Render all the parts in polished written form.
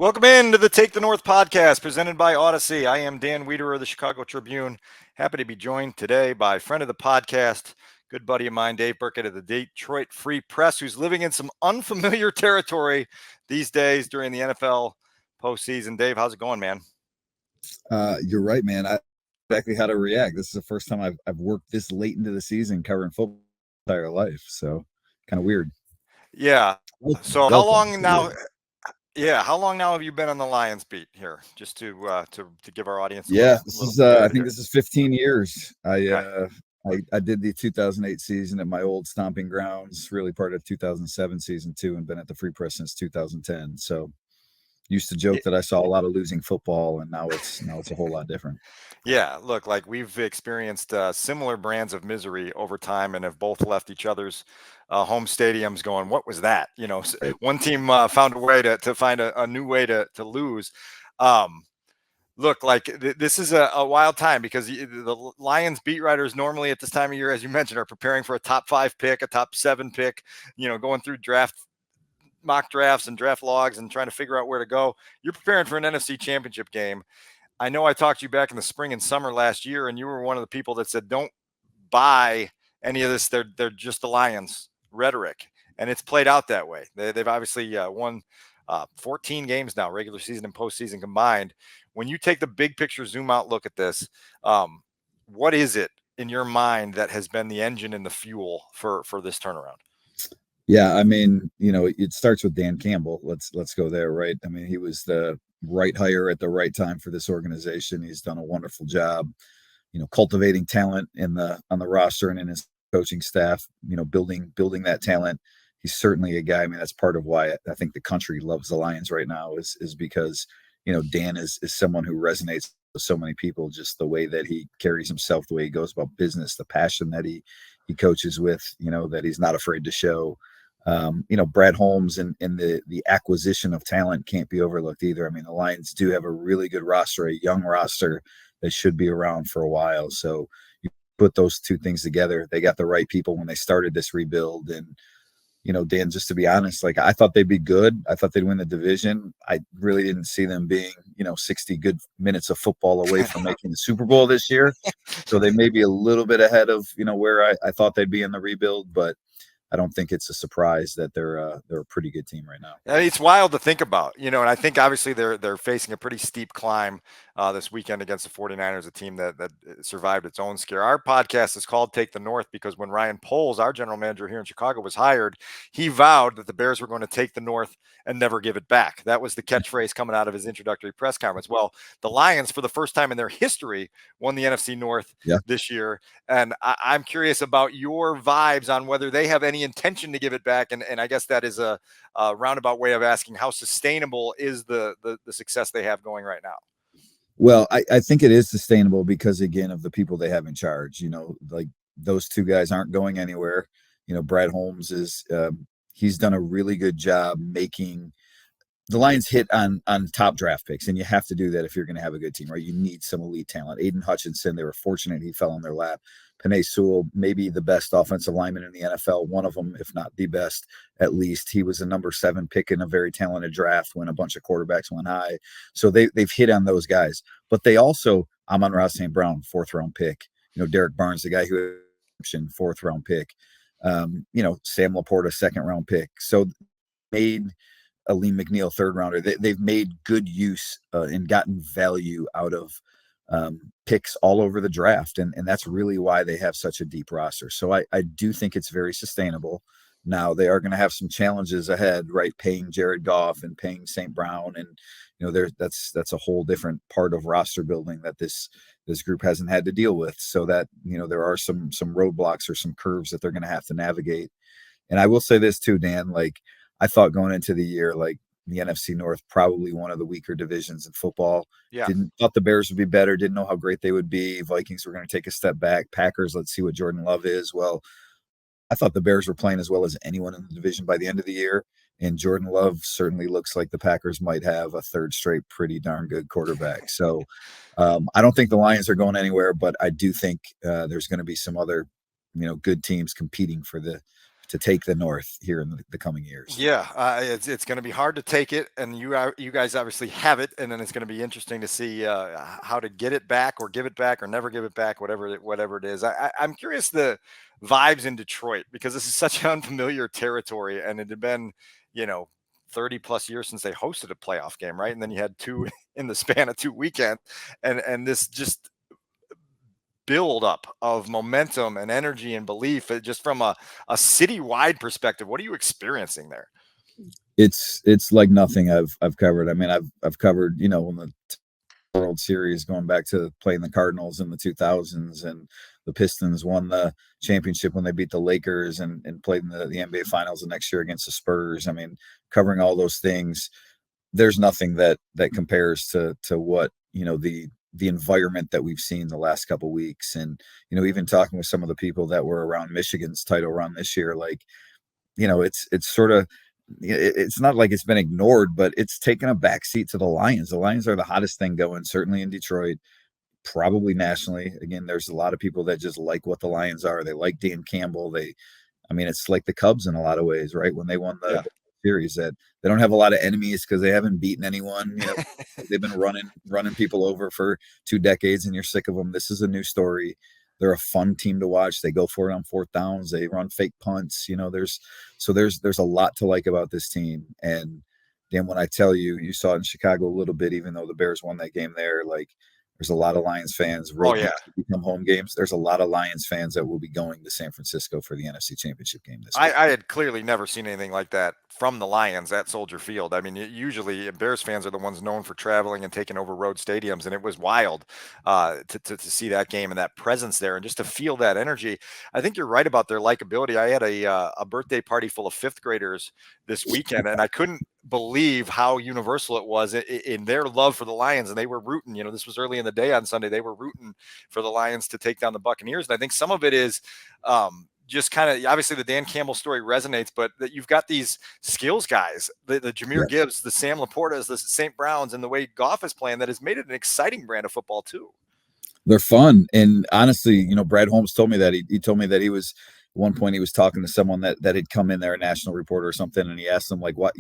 Welcome in to the Take the North podcast presented by Odyssey. I am Dan Wiederer of the Chicago Tribune. Happy to be joined today by a friend of the podcast, good buddy of mine, Dave Birkett of the Detroit Free Press, who's living in some unfamiliar territory these days during the NFL postseason. Dave, how's it going, man? You're right, man. I exactly how to react. This is the first time I've worked this late into the season covering football my entire life, so kind of weird. Yeah. So how long now? Weird. Yeah, how long now have you been on the Lions beat here? Just to give our audience a Yeah, little I think here. this is 15 years. Okay. I did the 2008 season at my old stomping grounds, really part of 2007 season too, and been at the Free Press since 2010. So used to joke that I saw a lot of losing football, and now it's a whole lot different. Yeah, look, like we've experienced similar brands of misery over time and have both left each other's home stadiums going, what was that? Right. One team found a way to find a new way to lose. Look, like this is a wild time because the Lions beat writers normally at this time of year, as you mentioned, are preparing for a top 5 pick, a top 7 pick, going through mock drafts and draft logs and trying to figure out where to go. You're preparing for an NFC Championship game. I know I talked to you back in the spring and summer last year, and you were one of the people that said, don't buy any of this. They're just the Lions rhetoric. And it's played out that way. They've obviously won 14 games now, regular season and postseason combined. When you take the big picture, zoom out, look at this, what is it in your mind that has been the engine and the fuel for this turnaround? Yeah, I mean, it starts with Dan Campbell. Let's go there, right? I mean, he was the right hire at the right time for this organization. He's done a wonderful job, cultivating talent on the roster and in his coaching staff, building that talent. He's certainly a guy. I mean, that's part of why I think the country loves the Lions right now is because, Dan is someone who resonates with so many people, just the way that he carries himself, the way he goes about business, the passion that he coaches with, that he's not afraid to show. Brad Holmes and the acquisition of talent can't be overlooked either. I mean, the Lions do have a really good roster, a young roster that should be around for a while. So you put those two things together. They got the right people when they started this rebuild. And, Dan, just to be honest, like I thought they'd be good. I thought they'd win the division. I really didn't see them being, 60 good minutes of football away from making the Super Bowl this year. So they may be a little bit ahead of, where I thought they'd be in the rebuild, but I don't think it's a surprise that they're a pretty good team right now. It's wild to think about, and I think obviously they're facing a pretty steep climb this weekend against the 49ers, a team that survived its own scare. Our podcast is called Take the North because when Ryan Poles, our general manager here in Chicago, was hired, he vowed that the Bears were going to take the North and never give it back. That was the catchphrase coming out of his introductory press conference. Well, the Lions, for the first time in their history, won the NFC North this year. And I'm curious about your vibes on whether they have any intention to give it back. And I guess that is a roundabout way of asking how sustainable is the success they have going right now. Well, I think it is sustainable because, again, of the people they have in charge. Like those two guys aren't going anywhere. Brad Holmes he's done a really good job making the Lions hit on top draft picks, and you have to do that if you're going to have a good team, right? You need some elite talent. Aiden Hutchinson, they were fortunate he fell in their lap. Penei Sewell, maybe the best offensive lineman in the NFL, one of them, if not the best, at least. He was a number 7 pick in a very talented draft when a bunch of quarterbacks went high. So they've hit on those guys. But they also, Amon-Ra St. Brown, 4th-round pick. Derek Barnes, the guy who 4th-round pick. Sam Laporta, 2nd-round pick. So made Aleem McNeil, 3rd rounder. They've made good use and gotten value out of picks all over the draft. And that's really why they have such a deep roster. So I do think it's very sustainable. Now they are going to have some challenges ahead, right? Paying Jared Goff and paying St. Brown. And, that's a whole different part of roster building that this group hasn't had to deal with. So that, there are some roadblocks or some curves that they're going to have to navigate. And I will say this too, Dan, like, I thought going into the year, like the NFC North, probably one of the weaker divisions in football. Yeah. Thought the Bears would be better. Didn't know how great they would be. Vikings were going to take a step back. Packers, let's see what Jordan Love is. Well, I thought the Bears were playing as well as anyone in the division by the end of the year. And Jordan Love certainly looks like the Packers might have a 3rd straight pretty darn good quarterback. So I don't think the Lions are going anywhere, but I do think there's going to be some other, good teams competing for the take the North here in the coming years. Yeah, it's going to be hard to take it, and you guys obviously have it, and then it's going to be interesting to see how to get it back, or give it back, or never give it back, whatever it is. I'm curious the vibes in Detroit, because this is such unfamiliar territory, and it had been 30 plus years since they hosted a playoff game, right? And then you had two in the span of 2 weekends, and this just build up of momentum and energy and belief, just from a citywide perspective. What are you experiencing there? It's like nothing I've covered. I mean, I've covered, when the World Series, going back to playing the Cardinals in the 2000s, and the Pistons won the championship when they beat the Lakers, and played in the NBA Finals the next year against the Spurs. I mean, covering all those things, there's nothing that compares to what the environment that we've seen the last couple of weeks. And even talking with some of the people that were around Michigan's title run this year, like, it's sort of, it's not like it's been ignored, but it's taken a backseat to the Lions. The Lions are the hottest thing going, certainly in Detroit, probably nationally. Again, there's a lot of people that just like what the Lions are. They like Dan Campbell. It's like the Cubs in a lot of ways, right? When they won the series, that they don't have a lot of enemies because they haven't beaten anyone. They've been running people over for 2 decades, and you're sick of them. This is a new story. They're a fun team to watch. They go for it on 4th downs. They run fake punts. There's a lot to like about this team. And Dan, when I tell you, you saw it in Chicago a little bit, even though the Bears won that game there, like, there's a lot of Lions fans. Road games become home games. There's a lot of Lions fans that will be going to San Francisco for the NFC Championship game this week. I had clearly never seen anything like that from the Lions at Soldier Field. I mean, usually Bears fans are the ones known for traveling and taking over road stadiums, and it was wild to see that game and that presence there, and just to feel that energy. I think you're right about their likability. I had a birthday party full of 5th graders this weekend, and I couldn't believe how universal it was in their love for the Lions, and they were rooting. This was early in the day on Sunday. They were rooting for the Lions to take down the Buccaneers, and I think some of it is just kind of, obviously the Dan Campbell story resonates, but that you've got these skills guys, the Jahmyr Gibbs, the Sam Laportas, the St. Browns, and the way Goff is playing, that has made it an exciting brand of football too. They're fun. And honestly, Brad Holmes told me that he told me that he was, at one point he was talking to someone that had come in there, a national reporter or something, and he asked them, like, what,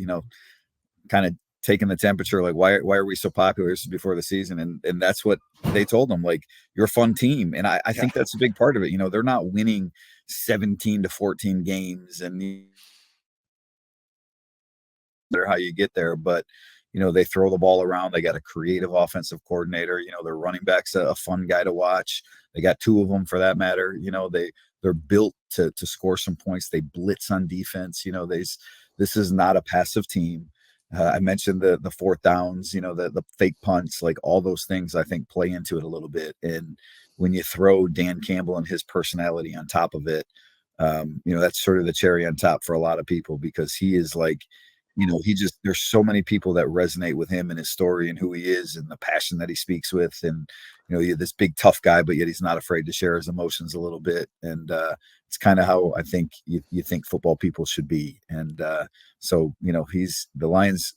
kind of taking the temperature, like, why are we so popular? This is before the season. And that's what they told them, like, you're a fun team. And I think that's a big part of it. They're not winning 17-14 games, and how you get there, but they throw the ball around. They got a creative offensive coordinator. Their running back's a fun guy to watch. They got 2 of them, for that matter. They're built to score some points. They blitz on defense. This is not a passive team. I mentioned the 4th downs, the fake punts, like, all those things I think play into it a little bit. And when you throw Dan Campbell and his personality on top of it, that's sort of the cherry on top for a lot of people, because he is like, there's so many people that resonate with him and his story and who he is and the passion that he speaks with. And, you're this big tough guy, but yet he's not afraid to share his emotions a little bit. And it's kind of how I think you think football people should be. And so, he's the Lions.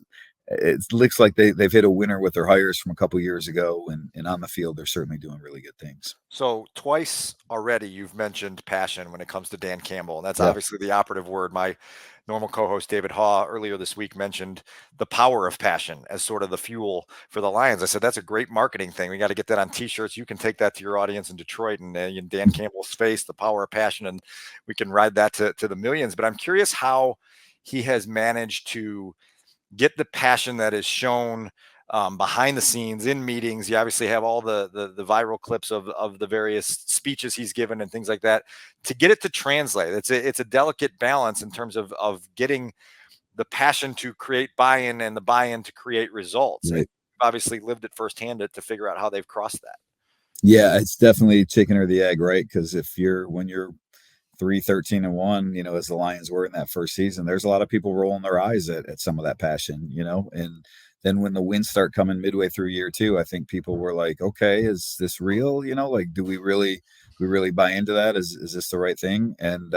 It looks like they've hit a winner with their hires from a couple years ago, and on the field, they're certainly doing really good things. So twice already you've mentioned passion when it comes to Dan Campbell, and that's obviously the operative word. My normal co-host David Haugh earlier this week mentioned the power of passion as sort of the fuel for the Lions. I said, that's a great marketing thing. We got to get that on t-shirts. You can take that to your audience in Detroit, and Dan Campbell's face, the power of passion, and we can ride that to the millions. But I'm curious how he has managed to get the passion that is shown behind the scenes in meetings. You obviously have all the viral clips of the various speeches he's given and things like that, to get it to translate. It's a delicate balance in terms of getting the passion to create buy-in and the buy-in to create results. Right. Obviously lived it firsthand to figure out how they've crossed that. Yeah, it's definitely chicken or the egg, right? Because when you're 3-13-1, as the Lions were in that first season, there's a lot of people rolling their eyes at some of that passion, and then when the wins start coming midway through year 2, I think people were like, okay, is this real? Like, do we really buy into that? Is this the right thing? And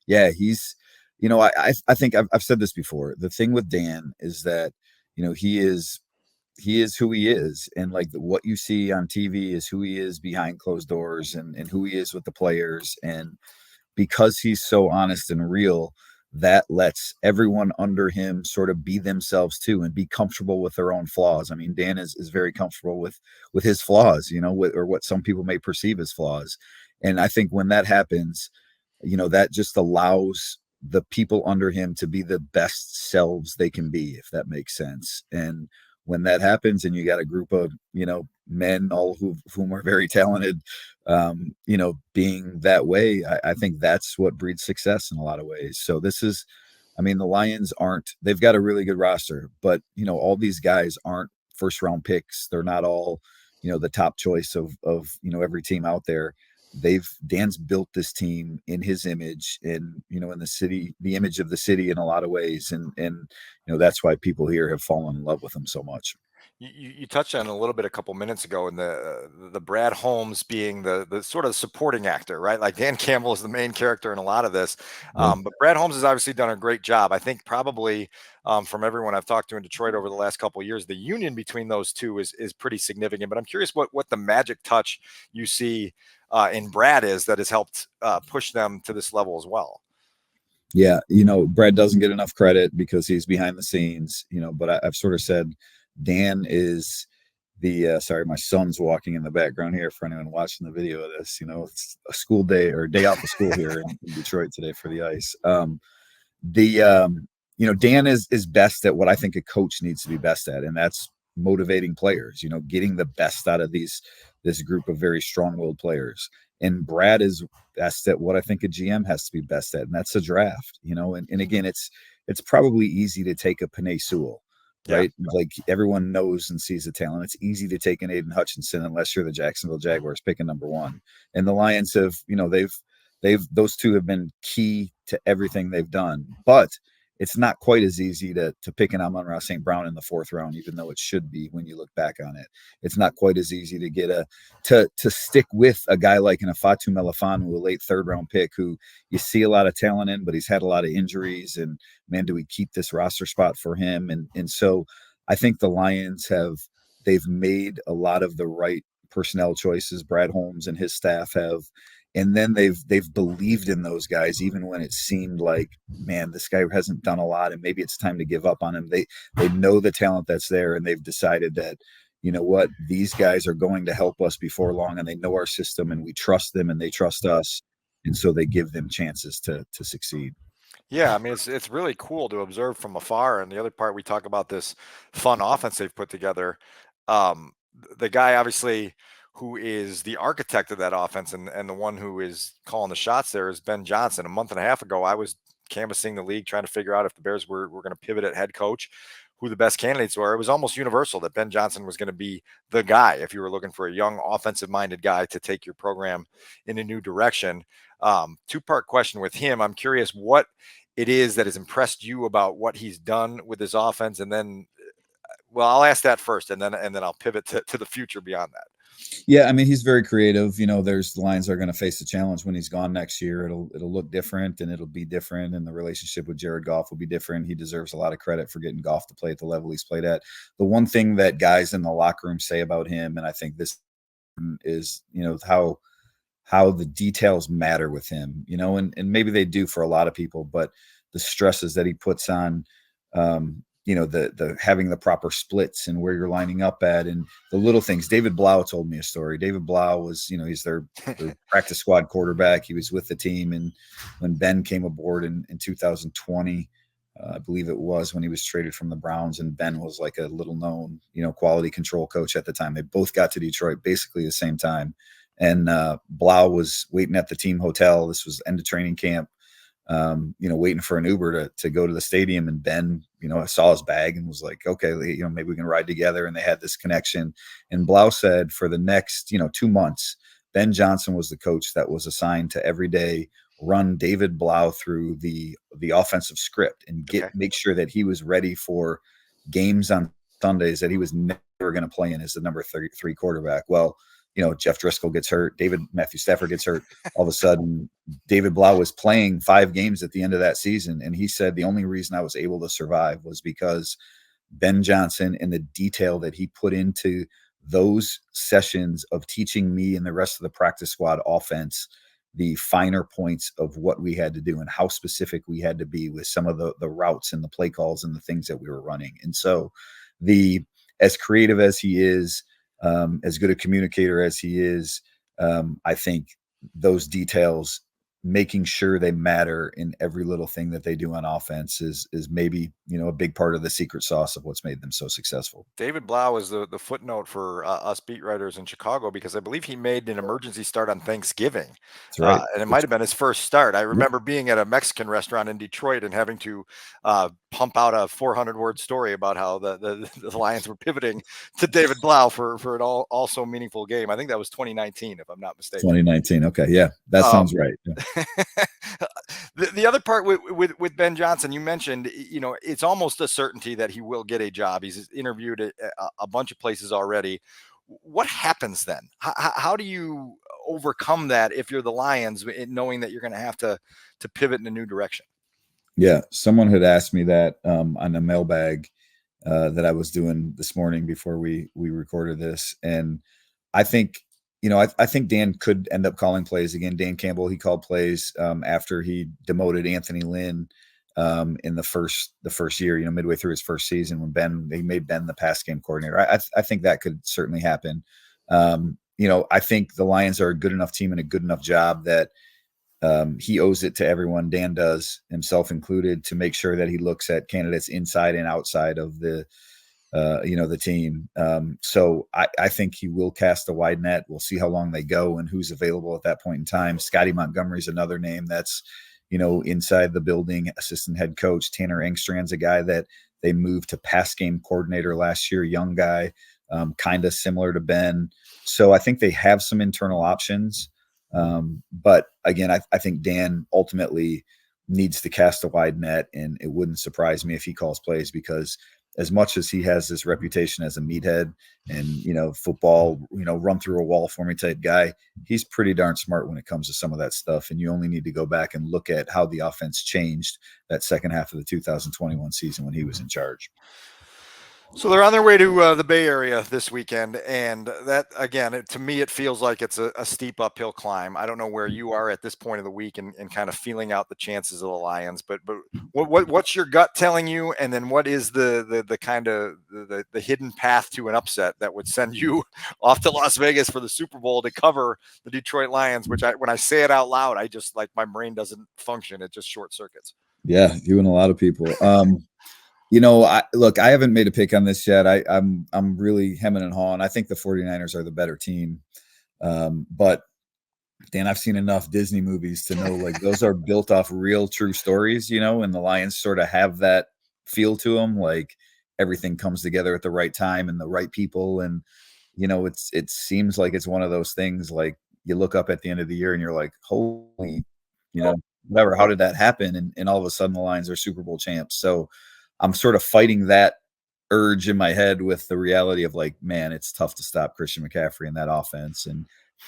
he's, I think I've said this before. The thing with Dan is that, he is who he is, and like what you see on TV is who he is behind closed doors, and who he is with the players. And because he's so honest and real, that lets everyone under him sort of be themselves too and be comfortable with their own flaws. I mean, Dan is very comfortable with his flaws, or what some people may perceive as flaws. And I think when that happens, that just allows the people under him to be the best selves they can be, if that makes sense. And when that happens, and you got a group of men, all whom are very talented, being that way, I think that's what breeds success in a lot of ways. So the Lions they've got a really good roster, but all these guys aren't first round picks. They're not all the top choice of every team out there. Dan's built this team in his image, and in the city, the image of the city in a lot of ways, and that's why people here have fallen in love with him so much. You touched on a little bit a couple minutes ago, in the Brad Holmes being the sort of supporting actor, right? Like Dan Campbell is the main character in a lot of this, but Brad Holmes has obviously done a great job. I think probably from everyone I've talked to in Detroit over the last couple of years, the union between those two is pretty significant. But I'm curious what the magic touch you see in Brad is that has helped push them to this level as well. Yeah, Brad doesn't get enough credit because he's behind the scenes, but I've sort of said Dan is sorry, my son's walking in the background here for anyone watching the video of this. It's a school day or day off of school here in Detroit today for the ice. Dan is best at what I think a coach needs to be best at, and that's motivating players, getting the best out of this group of very strong-willed players. And Brad is best at what I think a GM has to be best at, and that's a draft, and again, it's probably easy to take a Penei Sewell, right? Yeah. Like everyone knows and sees the talent. It's easy to take an Aiden Hutchinson unless you're the Jacksonville Jaguars picking number one. And the Lions have, those two have been key to everything they've done, but it's not quite as easy to pick an Amon-Ra St. Brown in the fourth round, even though it should be when you look back on it. It's not quite as easy to get to stick with a guy like an Afatu Melifonwu, a late third round pick, who you see a lot of talent in, but he's had a lot of injuries. And man, do we keep this roster spot for him? And so I think the Lions they've made a lot of the right personnel choices. Brad Holmes and his staff have. And then they've believed in those guys, even when it seemed like, man, this guy hasn't done a lot and maybe it's time to give up on him. They know the talent that's there, and they've decided that, what, these guys are going to help us before long, and they know our system, and we trust them and they trust us. And so they give them chances to succeed. Yeah, I mean, it's really cool to observe from afar. And the other part, we talk about this fun offense they've put together. The guy, obviously, who is the architect of that offense and the one who is calling the shots there is Ben Johnson. A month and a half ago, I was canvassing the league, trying to figure out if the Bears were going to pivot at head coach, who the best candidates were. It was almost universal that Ben Johnson was going to be the guy if you were looking for a young offensive-minded guy to take your program in a new direction. Two-part question with him. I'm curious what it is that has impressed you about what he's done with his offense, and then, well, I'll ask that first, and then I'll pivot to the future beyond that. Yeah, I mean, he's very creative. There's the Lions are going to face a challenge when he's gone next year. It'll look different, and it'll be different, and the relationship with Jared Goff will be different. He deserves a lot of credit for getting Goff to play at the level he's played at. The one thing that guys in the locker room say about him, and I think this is, how the details matter with him, and maybe they do for a lot of people, but the stresses that he puts on, the having the proper splits and where you're lining up at, and the little things. David Blau told me a story. David Blau was, he's their practice squad quarterback. He was with the team, and when Ben came aboard in 2020, I believe it was, when he was traded from the Browns, and Ben was like a little known, quality control coach at the time. They both got to Detroit basically the same time. And Blau was waiting at the team hotel. This was end of training camp. Waiting for an Uber to go to the stadium, and Ben, I saw his bag and was like, okay, maybe we can ride together. And they had this connection. And Blau said for the next, 2 months, Ben Johnson was the coach that was assigned to every day run David Blau through the offensive script and make sure that he was ready for games on Sundays that he was never going to play in as the number 33 quarterback. Well, Jeff Driscoll gets hurt. Matthew Stafford gets hurt. All of a sudden, David Blau was playing 5 games at the end of that season. And he said, the only reason I was able to survive was because Ben Johnson and the detail that he put into those sessions of teaching me and the rest of the practice squad offense the finer points of what we had to do and how specific we had to be with some of the routes and the play calls and the things that we were running. And so as creative as he is, as good a communicator as he is, I think those details, making sure they matter in every little thing that they do on offense is maybe, a big part of the secret sauce of what's made them so successful. David Blau is the footnote for us beat writers in Chicago, because I believe he made an emergency start on Thanksgiving. That's right. And it might have been his first start. I Yep. remember being at a Mexican restaurant in Detroit and having to pump out a 400-word story about how the Lions were pivoting to David Blau for an also meaningful game. I think that was 2019, if I'm not mistaken. 2019. Okay. Yeah, that sounds right. Yeah. The other part with Ben Johnson, you mentioned, it's almost a certainty that he will get a job. He's interviewed at a bunch of places already. What happens then? How do you overcome that if you're the Lions, knowing that you're going to have to pivot in a new direction? Yeah, someone had asked me that on a mailbag that I was doing this morning before we recorded this, and I think I think Dan could end up calling plays again. Dan Campbell, he called plays after he demoted Anthony Lynn in the first year, midway through his first season, when they made Ben the pass game coordinator. I think that could certainly happen. I think the Lions are a good enough team and a good enough job that he owes it to everyone, Dan does, himself included, to make sure that he looks at candidates inside and outside of the team. So I think he will cast a wide net. We'll see how long they go and who's available at that point in time. Scotty Montgomery's another name that's, inside the building, assistant head coach. Tanner Engstrand's a guy that they moved to pass game coordinator last year, young guy, kind of similar to Ben. So I think they have some internal options. But again, I think Dan ultimately needs to cast a wide net, and it wouldn't surprise me if he calls plays, because as much as he has this reputation as a meathead and, football, run through a wall for me type guy, he's pretty darn smart when it comes to some of that stuff. And you only need to go back and look at how the offense changed that second half of the 2021 season when he was in charge. So they're on their way to the Bay Area this weekend, and that, again, to me, it feels like it's a steep uphill climb. I don't know where you are at this point of the week and kind of feeling out the chances of the Lions, but what's your gut telling you, and then what is the kind of the hidden path to an upset that would send you off to Las Vegas for the Super Bowl to cover the Detroit Lions? Which when I say it out loud, I just, like, my brain doesn't function; it just short circuits. Yeah, you and a lot of people. I haven't made a pick on this yet. I'm really hemming and hawing. I think the 49ers are the better team. But Dan, I've seen enough Disney movies to know, like, those are built off real, true stories, and the Lions sort of have that feel to them. Like, everything comes together at the right time and the right people. And, it seems like it's one of those things, like, you look up at the end of the year and you're like, holy, whatever, how did that happen? And all of a sudden the Lions are Super Bowl champs. So I'm sort of fighting that urge in my head with the reality of, like, man, it's tough to stop Christian McCaffrey in that offense, and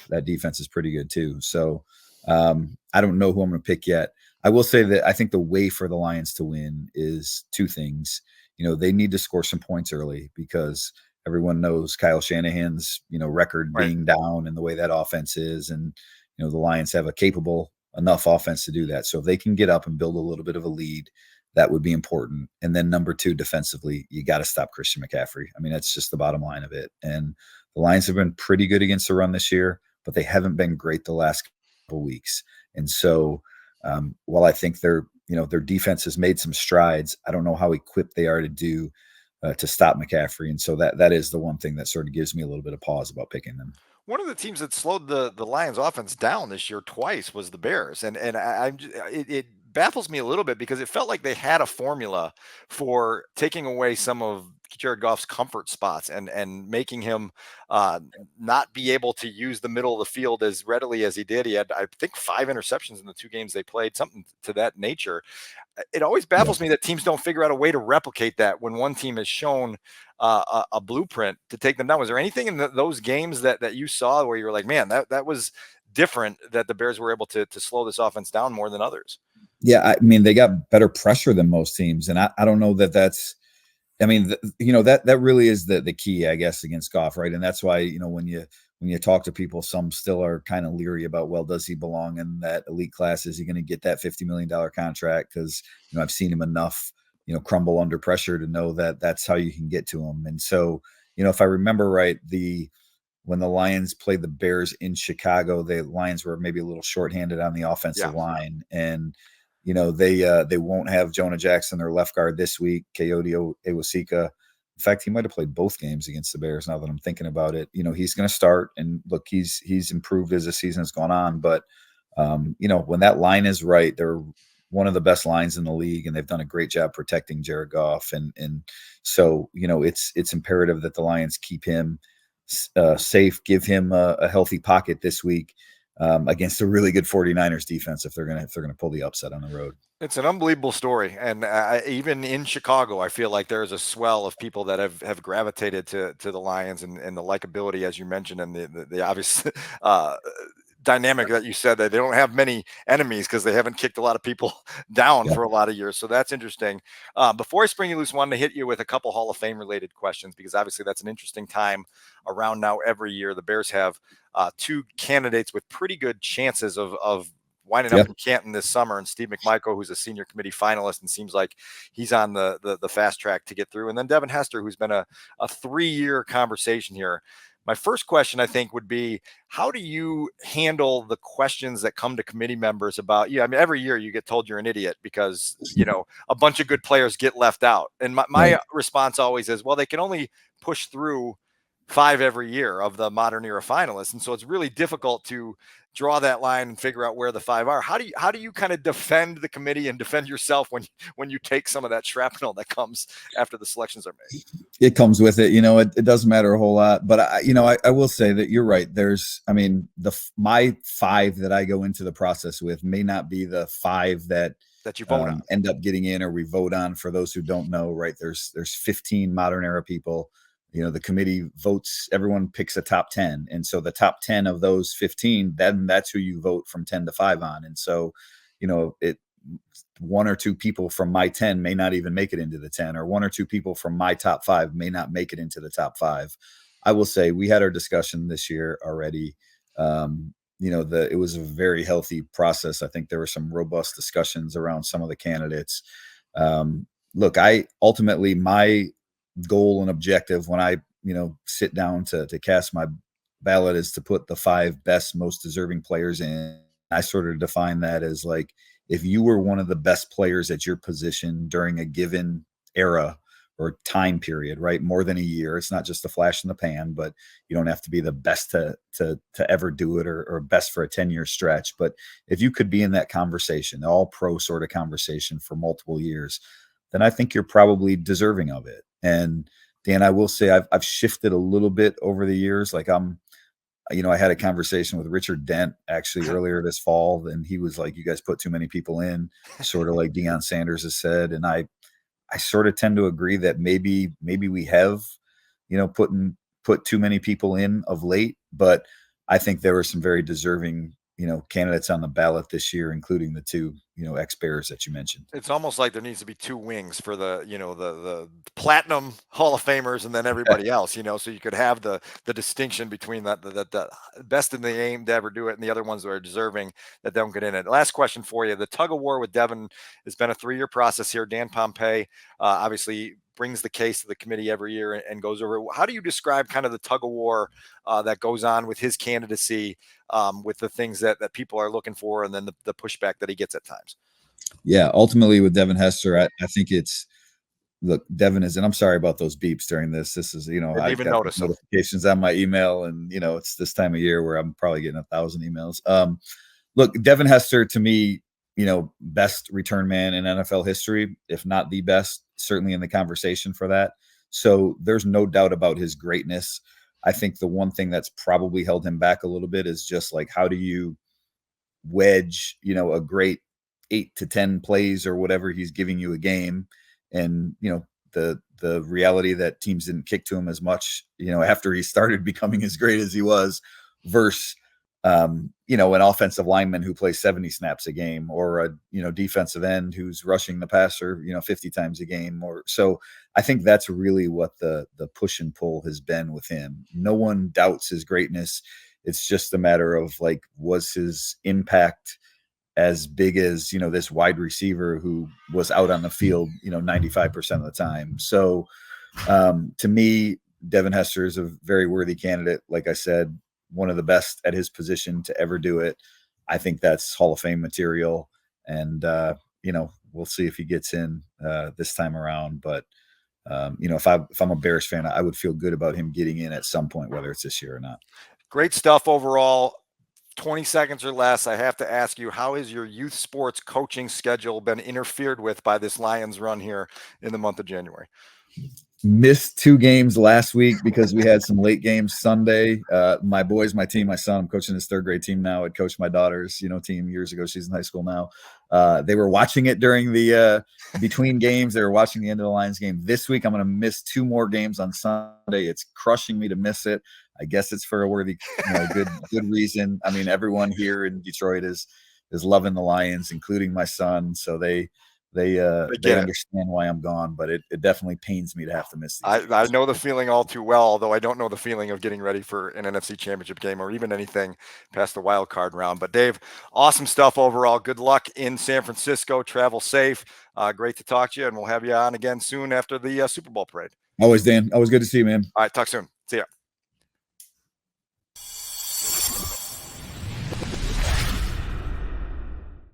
that defense is pretty good too. So I don't know who I'm going to pick yet. I will say that I think the way for the Lions to win is two things. They need to score some points early, because everyone knows Kyle Shanahan's, record being down and the way that offense is. And, the Lions have a capable enough offense to do that. So if they can get up and build a little bit of a lead, that would be important. And then number two, defensively, you got to stop Christian McCaffrey. I mean, that's just the bottom line of it. And the Lions have been pretty good against the run this year, but they haven't been great the last couple weeks. And so while I think their defense has made some strides, I don't know how equipped they are to stop McCaffrey. And so that is the one thing that sort of gives me a little bit of pause about picking them. One of the teams that slowed the Lions offense down this year twice was the Bears. And it baffles me a little bit, because it felt like they had a formula for taking away some of Jared Goff's comfort spots and making him not be able to use the middle of the field as readily as he did. He had, I think, 5 interceptions in the 2 games they played, something to that nature. It always baffles me that teams don't figure out a way to replicate that when one team has shown a blueprint to take them down. Was there anything in those games that you saw where you were like, man, that was different, that the Bears were able to slow this offense down more than others? Yeah, I mean, they got better pressure than most teams, and I don't know that's. I mean, that really is the key, I guess, against Goff, right? And that's why, when when you talk to people, some still are kind of leery about, well, does he belong in that elite class? Is he going to get that $50 million contract? Because, I've seen him enough, crumble under pressure to know that that's how you can get to him. And so, if I remember right, when the Lions played the Bears in Chicago, the Lions were maybe a little shorthanded on the offensive line. And, they won't have Jonah Jackson, their left guard, this week, Coyote Awosika. In fact, he might have played both games against the Bears now that I'm thinking about it. He's going to start, and look, he's improved as the season has gone on. But, when that line is right, they're one of the best lines in the league, and they've done a great job protecting Jared Goff. And so, it's imperative that the Lions keep him safe, give him a healthy pocket this week against a really good 49ers defense if they're gonna pull the upset on the road. It's an unbelievable story, and even in Chicago, I feel like there's a swell of people that have gravitated to the Lions and the likability, as you mentioned, and the obvious dynamic that you said, that they don't have many enemies because they haven't kicked a lot of people down for a lot of years. So that's interesting. Before I spring you loose, wanted to hit you with a couple Hall of Fame related questions, because obviously that's an interesting time around now. Every year the Bears have two candidates with pretty good chances of winding up in Canton this summer, and Steve McMichael, who's a senior committee finalist and seems like he's on the fast track to get through, and then Devin Hester, who's been a 3-year conversation here. My first question, I think, would be, how do you handle the questions that come to committee members about, I mean, every year you get told you're an idiot because, a bunch of good players get left out. And my response always is, well, they can only push through 5 every year of the modern era finalists. And so it's really difficult to draw that line and figure out where the 5 are. How do you kind of defend the committee and defend yourself when you take some of that shrapnel that comes after the selections are made? It comes with it. It doesn't matter a whole lot, but I will say that you're right. My 5 that I go into the process with may not be the 5 that you vote on, end up getting in, or we vote on. For those who don't know, right, there's 15 modern era people. The committee votes, everyone picks a top 10. And so the top 10 of those 15, then that's who you vote from 10 to 5 on. And so, 1 or 2 people from my 10 may not even make it into the 10, or 1 or 2 people from my top 5 may not make it into the top 5. I will say we had our discussion this year already. It was a very healthy process. I think there were some robust discussions around some of the candidates. Look, my goal and objective when I, sit down to cast my ballot is to put the 5 best, most deserving players in. I sort of define that as like, if you were one of the best players at your position during a given era or time period, right? More than a year. It's not just a flash in the pan, but you don't have to be the best to ever do it, or best for a 10-year stretch. But if you could be in that conversation, all pro sort of conversation for multiple years, then I think you're probably deserving of it. And Dan, I will say I've shifted a little bit over the years. Like I had a conversation with Richard Dent actually earlier this fall, and he was like, you guys put too many people in, sort of like Deion Sanders has said. And I sort of tend to agree that maybe we have, put too many people in of late, but I think there were some very deserving, candidates on the ballot this year, including the 2, ex-Bears that you mentioned. It's almost like there needs to be 2 wings for the, the platinum Hall of Famers and then everybody else, so you could have the distinction between the best in the game to ever do it and the other ones that are deserving that don't get in it. Last question for you. The tug of war with Devin has been a 3-year process here. Dan Pompei obviously brings the case to the committee every year and goes over. How do you describe kind of the tug of war that goes on with his candidacy, with the things that people are looking for, and then the pushback that he gets at times? Yeah, ultimately with Devin Hester, I think look, Devin is, and I'm sorry about those beeps during this. This is, I've got notifications on my email, and it's this time of year where I'm probably getting 1,000 emails. Look, Devin Hester, to me, best return man in NFL history, if not the best, certainly in the conversation for that. So there's no doubt about his greatness. I think the one thing that's probably held him back a little bit is just like, how do you wedge, a great 8 to 10 plays or whatever he's giving you a game, and the reality that teams didn't kick to him as much after he started becoming as great as he was, versus an offensive lineman who plays 70 snaps a game, or a, defensive end who's rushing the passer, 50 times a game. Or so I think that's really what the push and pull has been with him. No one doubts his greatness. It's just a matter of like, was his impact as big as, this wide receiver who was out on the field, 95% of the time. So to me, Devin Hester is a very worthy candidate. Like I said, one of the best at his position to ever do it. I think that's Hall of Fame material. And, we'll see if he gets in this time around. But, if I'm a Bears fan, I would feel good about him getting in at some point, whether it's this year or not. Great stuff overall. 20 seconds or less. I have to ask you, how has your youth sports coaching schedule been interfered with by this Lions run here in the month of January? Missed 2 games last week because we had some late games Sunday. My boys, my team, my son, I'm coaching his 3rd grade team now. I coached my daughter's, team years ago. She's in high school now. They were watching it during the between games. They were watching the end of the Lions game. This week, I'm going to miss 2 more games on Sunday. It's crushing me to miss it. I guess it's for a worthy, good reason. I mean, everyone here in Detroit is loving the Lions, including my son. So they understand why I'm gone, but it definitely pains me to have to miss these. I know the feeling all too well, although I don't know the feeling of getting ready for an NFC Championship game or even anything past the wild card round. But Dave, awesome stuff overall. Good luck in San Francisco. Travel safe. Great to talk to you, and we'll have you on again soon after the Super Bowl parade. Always, Dan. Always good to see you, man. All right, talk soon. See ya.